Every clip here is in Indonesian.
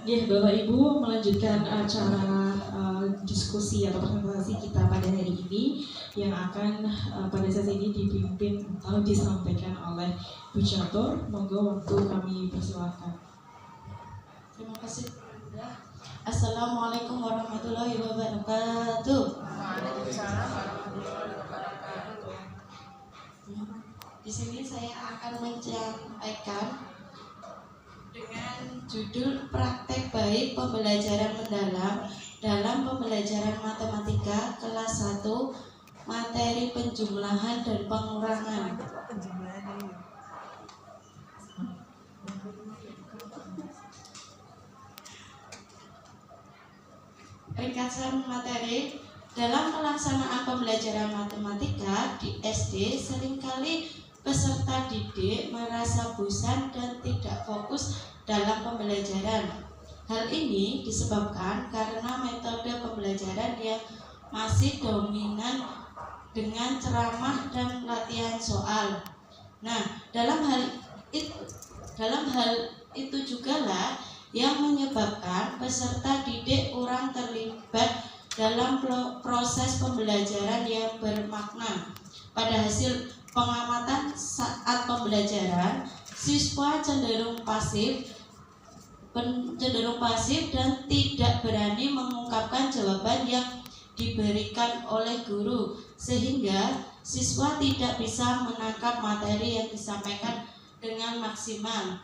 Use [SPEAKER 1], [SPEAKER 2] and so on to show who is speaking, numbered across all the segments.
[SPEAKER 1] Ya, Bapak Ibu, melanjutkan acara diskusi atau presentasi kita pada hari ini yang akan pada sesi ini dipimpin atau disampaikan oleh Bu Catur. Monggo waktu kami persilahkan.
[SPEAKER 2] Terima kasih. Assalamualaikum warahmatullahi wabarakatuh.
[SPEAKER 3] Waalaikumsalam warahmatullahi wabarakatuh.
[SPEAKER 2] Di sini saya akan menyampaikan dengan judul praktek baik pembelajaran mendalam dalam pembelajaran matematika kelas 1 materi penjumlahan dan pengurangan. Ringkasan materi dalam pelaksanaan pembelajaran matematika di SD seringkali peserta didik merasa bosan dan tidak fokus dalam pembelajaran. Hal ini disebabkan karena metode pembelajaran yang masih dominan dengan ceramah dan latihan soal. Nah, dalam hal itu jugalah yang menyebabkan peserta didik kurang terlibat dalam proses pembelajaran yang bermakna. Pada hasil pengamatan saat pembelajaran, siswa cenderung pasif dan tidak berani mengungkapkan jawaban yang diberikan oleh guru, sehingga siswa tidak bisa menangkap materi yang disampaikan dengan maksimal.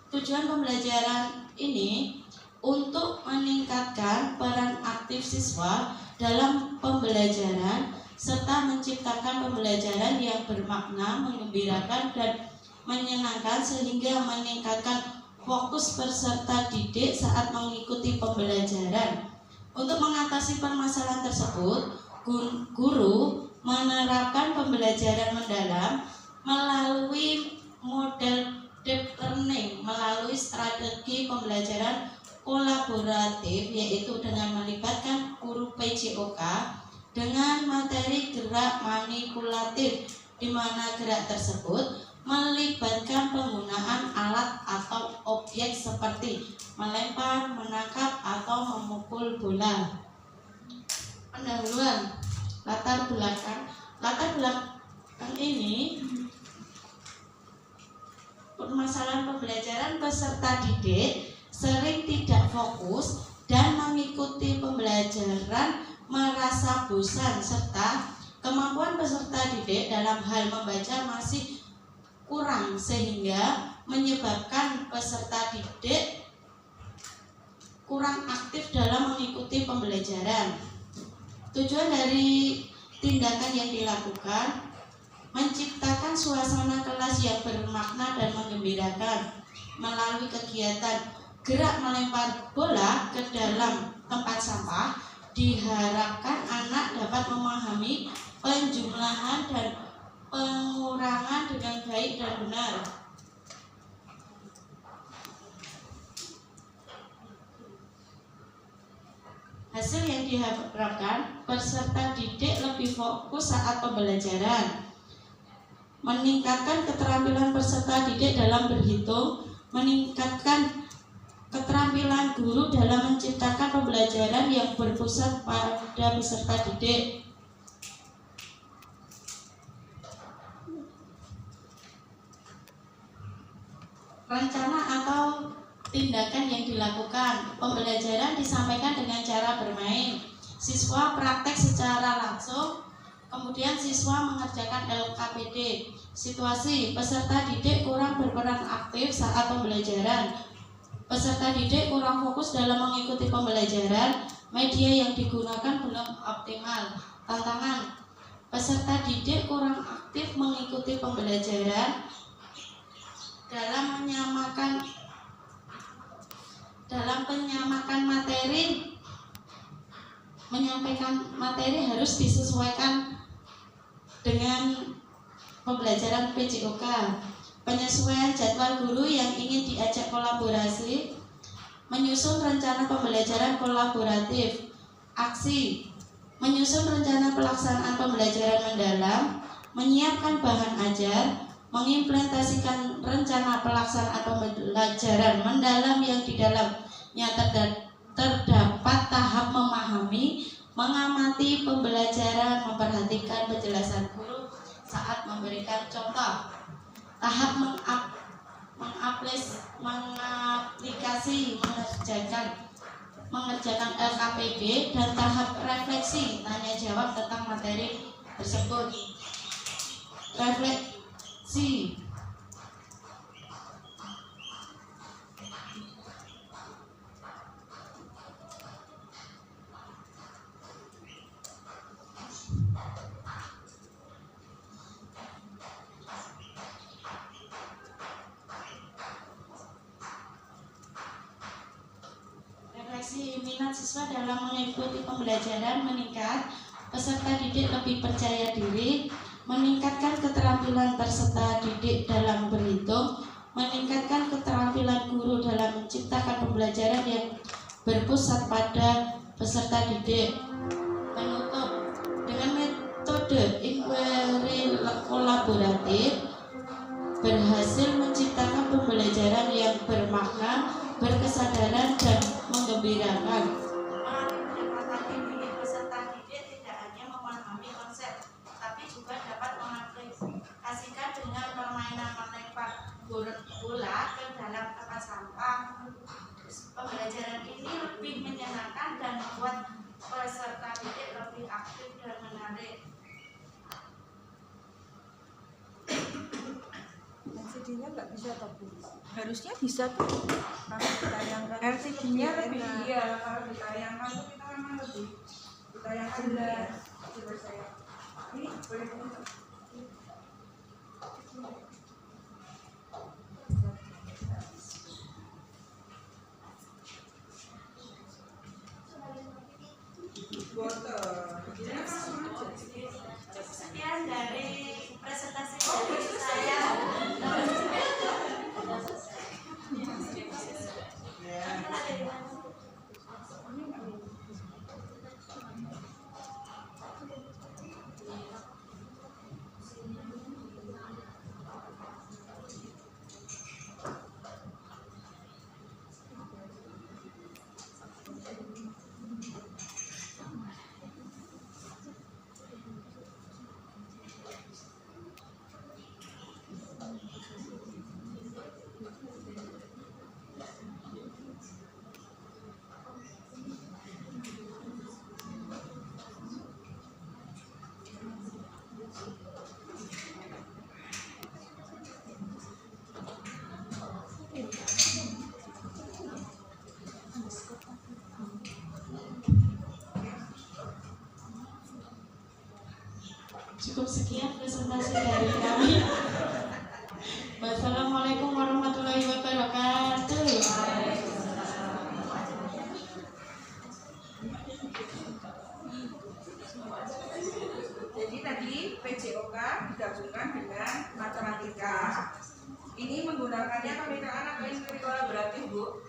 [SPEAKER 2] Tujuan pembelajaran ini untuk meningkatkan peran aktif siswa dalam pembelajaran serta menciptakan pembelajaran yang bermakna, menggembirakan dan menyenangkan sehingga meningkatkan fokus peserta didik saat mengikuti pembelajaran. Untuk mengatasi permasalahan tersebut, guru menerapkan pembelajaran mendalam melalui model deep learning melalui strategi pembelajaran kolaboratif, yaitu dengan melibatkan guru PJOK dengan materi gerak manipulatif, di mana gerak tersebut melibatkan penggunaan alat atau objek seperti melempar, menangkap, atau memukul bola. Pendahuluan latar belakang ini, permasalahan pembelajaran peserta didik sering tidak fokus dan mengikuti pembelajaran merasa bosan, serta kemampuan peserta didik dalam hal membaca masih kurang sehingga menyebabkan peserta didik kurang aktif dalam mengikuti pembelajaran. Tujuan dari tindakan yang dilakukan menciptakan suasana kelas yang bermakna dan menggembirakan melalui kegiatan gerak melempar bola ke dalam tempat sampah. Diharapkan anak dapat memahami penjumlahan dan pengurangan dengan baik dan benar. Hasil yang diharapkan, peserta didik lebih fokus saat pembelajaran, meningkatkan keterampilan peserta didik dalam berhitung, meningkatkan keterampilan guru dalam menciptakan pembelajaran yang berpusat pada peserta didik. Rencana atau tindakan yang dilakukan, pembelajaran disampaikan dengan cara bermain. Siswa praktek secara langsung, kemudian siswa mengerjakan LKPD. Situasi, peserta didik kurang berperan aktif saat pembelajaran. Peserta didik kurang fokus dalam mengikuti pembelajaran, media yang digunakan belum optimal. Tantangan, peserta didik kurang aktif mengikuti pembelajaran dalam penyamakan materi. Menyampaikan materi harus disesuaikan dengan pembelajaran PJOK. Penyesuaian jadwal guru yang ingin diajak kolaborasi, menyusun rencana pembelajaran kolaboratif. Aksi, menyusun rencana pelaksanaan pembelajaran mendalam, menyiapkan bahan ajar, mengimplementasikan rencana pelaksanaan pembelajaran mendalam yang di dalamnya terdapat tahap memahami, mengamati pembelajaran, memperhatikan penjelasan guru saat memberikan contoh, tahap mengaplikasi, mengerjakan LKPD, dan tahap refleksi, tanya jawab tentang materi tersebut. Refleksi. Minat siswa dalam mengikuti pembelajaran meningkat, peserta didik lebih percaya diri, meningkatkan keterampilan peserta didik dalam berhitung, meningkatkan keterampilan guru dalam menciptakan pembelajaran yang berpusat pada peserta didik. Penutup, dengan metode inquiry kolaboratif berhasil menciptakan pembelajaran yang bermakna, berkesadaran, dan menggembirakan. Pendekatan ini peserta didik tidak hanya memahami konsep, tapi juga dapat mengaplikasikan dengan permainan melempar bola ke dalam tempat sampah. Pembelajaran ini lebih menyenangkan dan membuat peserta didik lebih aktif dan menarik.
[SPEAKER 3] LCD-nya nggak bisa tapi
[SPEAKER 4] Harusnya bisa tuh.
[SPEAKER 3] kalau ditayangkan
[SPEAKER 4] LCD-nya lebih
[SPEAKER 3] enak.
[SPEAKER 4] iya, kalau ditayangkan tuh kita memang lebih ditayangkan jelas. Coba saya. Ini boleh buka.
[SPEAKER 2] Sekian dari presentasi dari saya. Cukup sekian presentasi dari kami. Wassalamualaikum warahmatullahi wabarakatuh.
[SPEAKER 4] Jadi tadi PJOK digabungkan dengan matematika. Ini menggunakannya kemitraan atau inquiry kolaboratif, Bu?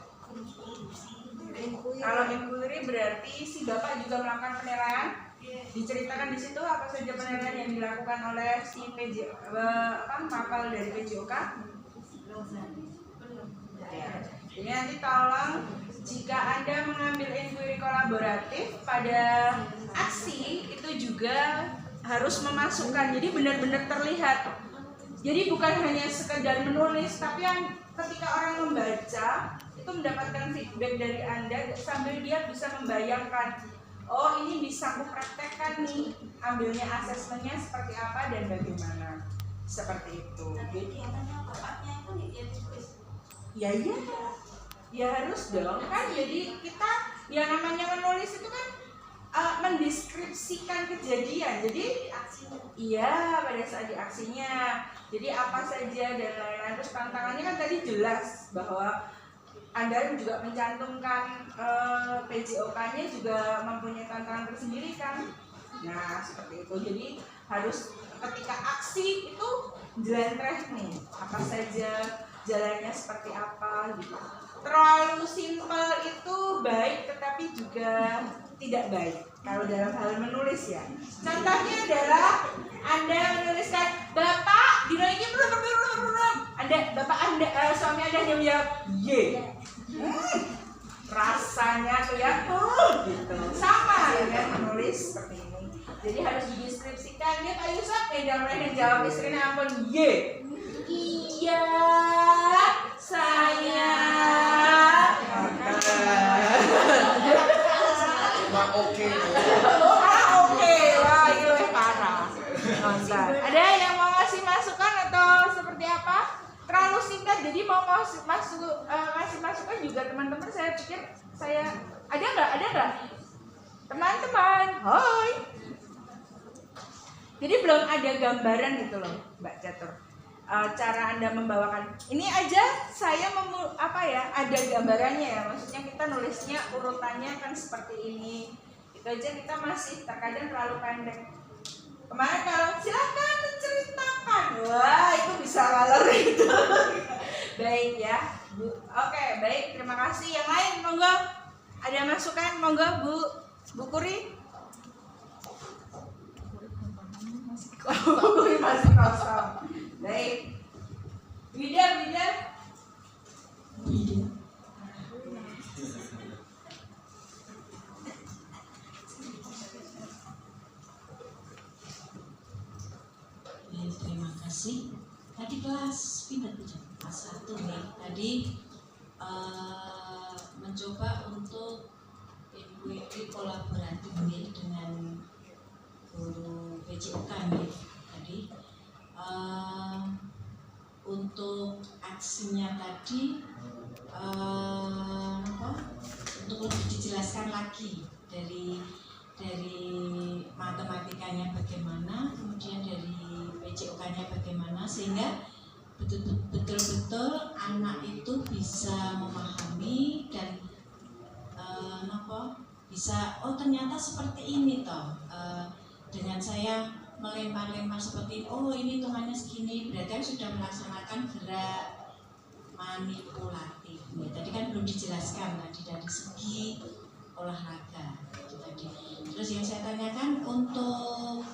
[SPEAKER 4] Kalau inquiry berarti si Bapak juga melakukan penilaian. Diceritakan di situ apa saja penilaian yang dilakukan oleh si mapel dari PJOK. Ya. Jadi nanti tolong jika Anda mengambil inquiry kolaboratif pada aksi itu juga harus memasukkan, jadi benar-benar terlihat. Jadi bukan hanya sekedar menulis, tapi yang ketika orang membaca itu mendapatkan feedback dari Anda sambil dia bisa membayangkan, oh ini bisa aku praktekkan nih, ambilnya asesmennya seperti apa dan bagaimana, seperti itu. Jadi ya iya, ya harus dong kan. Jadi kita yang namanya menulis itu kan mendeskripsikan kejadian. Jadi iya pada saat di aksinya. Jadi apa saja dan lain-lain. Terus tantangannya kan tadi jelas bahwa Anda juga mencantumkan PJOK-nya juga mempunyai tantangan tersendiri kan. Nah seperti itu. Jadi harus ketika aksi itu jelentreh nih, apa saja, jalannya seperti apa gitu. Terlalu simpel itu baik tetapi juga tidak baik kalau dalam hal menulis ya. Contohnya adalah Anda menuliskan, Bapak dino iki suami Anda yang menjawab Y. Rasanya tuh ya, gitu. Sama dengan menulis seperti ini. Jadi harus dideskripsikan. Dia Pak Yusuf, yang jawab istrinya ampun Y. Iya, saya.
[SPEAKER 5] Oke.
[SPEAKER 4] Oke, wah ini lebih parah. Ada yang mau ngasih masukan atau seperti apa? Terlalu singkat, jadi mau ngasih masukan juga teman-teman. Saya pikir ada nggak? Teman-teman, hoi. Jadi belum ada gambaran gitu loh, Mbak Catur. Cara Anda membawakan ini aja saya ada gambarannya ya, maksudnya kita nulisnya urutannya kan seperti ini, itu aja kita masih terkadang terlalu pendek. Kemarin kalau silakan menceritakan, wah itu bisa ngalor itu. Baik ya Bu, oke baik, terima kasih. Yang lain monggo, ada masukan monggo Bu Kuri. Bu Kuri masih kosong. Baik. Wida.
[SPEAKER 6] Terima kasih. Tadi kelas pindah kelas 1 nih. Tadi mencoba untuk mengikuti kolaboratif dengan guru PJOK nih. Tadi untuk aksinya tadi untuk lebih dijelaskan lagi dari matematikanya bagaimana, kemudian dari PJOK-nya bagaimana, sehingga betul-betul anak itu bisa memahami dan bisa ternyata seperti ini toh. Dengan saya melempar-lempar seperti ini hitungannya segini, berarti sudah melaksanakan gerak manipulatif. Tadi kan belum dijelaskan tadi dari segi olahraga tadi. Terus yang saya tanyakan untuk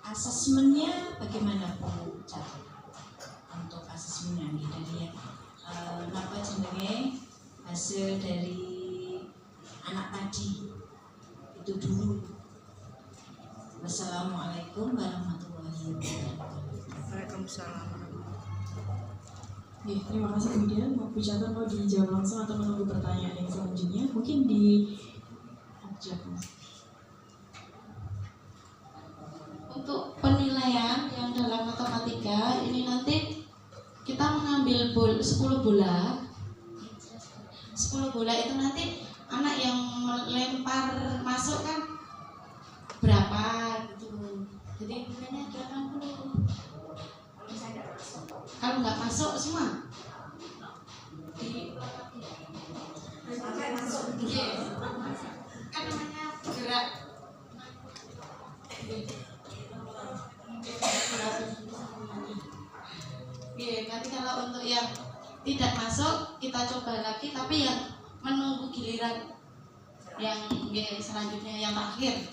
[SPEAKER 6] asesmennya bagaimana Bu Catur? Untuk asesmennya dari jenenge hasil dari anak tadi itu dulu. Wassalamualaikum warahmatullahi wabarakatuh.
[SPEAKER 4] Waalaikumsalam.
[SPEAKER 1] Terima kasih kemudian Bu Catur, mau dijawab langsung atau menunggu pertanyaan yang selanjutnya? Mungkin di
[SPEAKER 2] Untuk penilaian yang dalam matematika ini nanti kita mengambil 10 bola. 10 bola itu nanti anak yang melempar masuk kan berapa gitu. Jadi nilainya ada 60. Kalau nggak masuk semua kan namanya gerak. Nanti kalau untuk yang tidak masuk kita coba lagi, tapi yang menunggu giliran yang selanjutnya yang terakhir.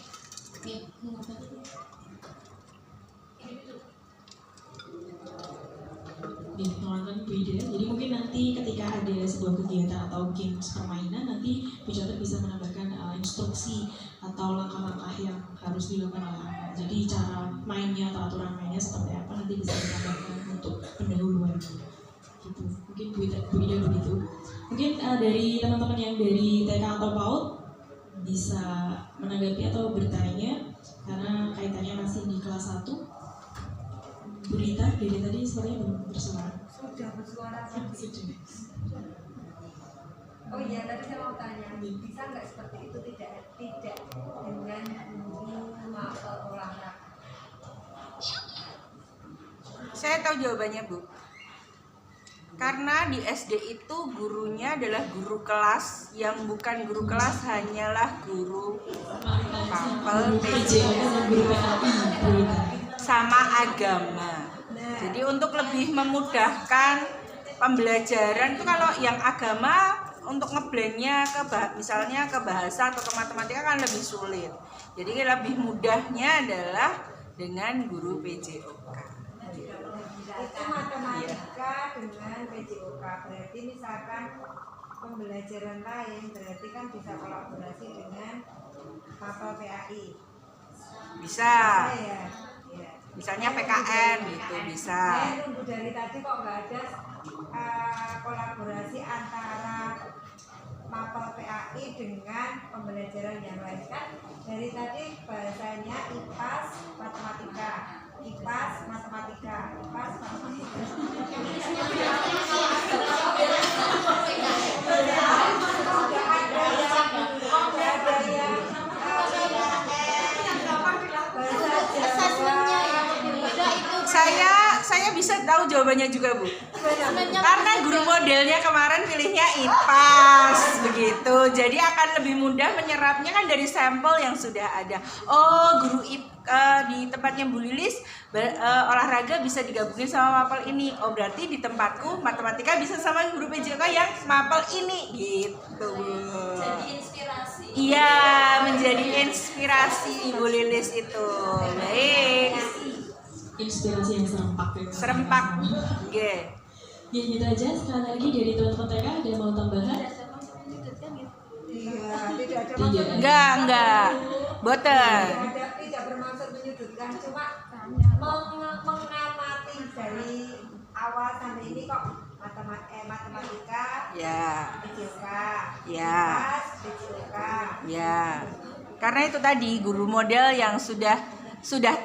[SPEAKER 1] Teman-teman beda. Jadi mungkin nanti ketika ada sebuah kegiatan atau games permainan, nanti Bu Catur bisa menambahkan instruksi atau langkah-langkah yang harus dilakukan oleh anak. Jadi cara mainnya atau aturan mainnya seperti apa nanti bisa ditambahkan untuk pendahuluan. Gitu. Mungkin Bu Ida begitu. Mungkin dari teman-teman yang dari TK atau PAUD bisa menanggapi atau bertanya karena kaitannya masih di kelas 1. Bu Rita, dari tadi suaranya belum bersuara.
[SPEAKER 3] Sudah bersuara kan? Oh iya, tadi saya mau tanya, bisa nggak seperti itu tidak dengan guru olahraga?
[SPEAKER 4] Saya tahu jawabannya Bu. Karena di SD itu gurunya adalah guru kelas, yang bukan guru kelas hanyalah guru Pampel, sama agama. Jadi untuk lebih memudahkan pembelajaran itu, kalau yang agama untuk ngeblendnya misalnya ke bahasa atau ke matematika kan lebih sulit. Jadi lebih mudahnya adalah dengan guru PJOK.
[SPEAKER 3] itu matematika dengan PJOK. Berarti misalkan pembelajaran lain berarti kan bisa kolaborasi dengan mapel PAI.
[SPEAKER 4] Bisa.
[SPEAKER 3] Ya. Ya.
[SPEAKER 4] Misalnya PKN gitu bisa.
[SPEAKER 3] Saya nunggu dari tadi kok nggak ada kolaborasi antara mapel PAI dengan pembelajaran yang lain kan. Dari tadi bahasanya IPAS matematika, IPAS matematika, IPAS matematika.
[SPEAKER 4] Saya bisa tahu jawabannya juga, Bu. Karena guru modelnya kemarin pilihnya IPAS begitu. Jadi akan lebih mudah menyerapnya kan dari sampel yang sudah ada. Oh, guru di tempatnya Bu Lilis olahraga bisa digabungin sama mapel ini. Oh, berarti di tempatku matematika bisa sama guru PJK yang mapel ini gitu.
[SPEAKER 5] Jadi inspirasi.
[SPEAKER 4] Iya, menjadi inspirasi Bu Lilis itu. Baik.
[SPEAKER 1] Inspirasi yang serempak.
[SPEAKER 4] Serempak. Oke.
[SPEAKER 1] Ya gitu aja. Sekali lagi dari teman-teman TK ada yang mau tambahan?
[SPEAKER 3] Iya, tidak ada maksud.
[SPEAKER 4] Enggak. Boten.
[SPEAKER 3] Tidak bermaksud menyudutkan, cuma mengamati dari awal sampai ini kok matematika,
[SPEAKER 4] Ya.
[SPEAKER 3] PJOK,
[SPEAKER 4] Ya.
[SPEAKER 3] IPAS, PJOK.
[SPEAKER 4] Ya. Karena itu tadi guru model yang sudah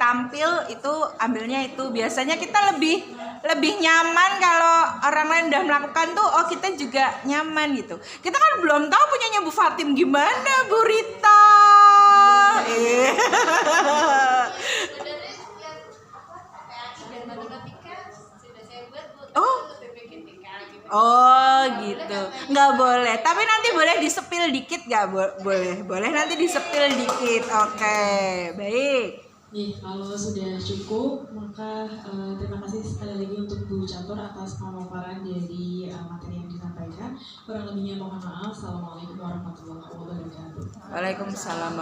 [SPEAKER 4] tampil itu ambilnya itu. Biasanya kita lebih nyaman kalau orang lain udah melakukan tuh, oh kita juga nyaman gitu. Kita kan belum tahu punyanya Bu Fatim gimana, Bu Rita.
[SPEAKER 5] Sebenarnya yang PAI dan matematika sudah saya buat
[SPEAKER 4] Oh.
[SPEAKER 5] PPGTK gitu.
[SPEAKER 4] Oh gitu, nggak boleh. Tapi nanti boleh disepil dikit nggak? Boleh nanti disepil dikit. Oke, baik.
[SPEAKER 1] Nih, kalau sudah cukup, maka terima kasih sekali lagi untuk Bu Catur atas pemaparan dari materi yang disampaikan. Kurang lebihnya mohon maaf. Assalamualaikum warahmatullahi wabarakatuh.
[SPEAKER 4] Waalaikumsalam.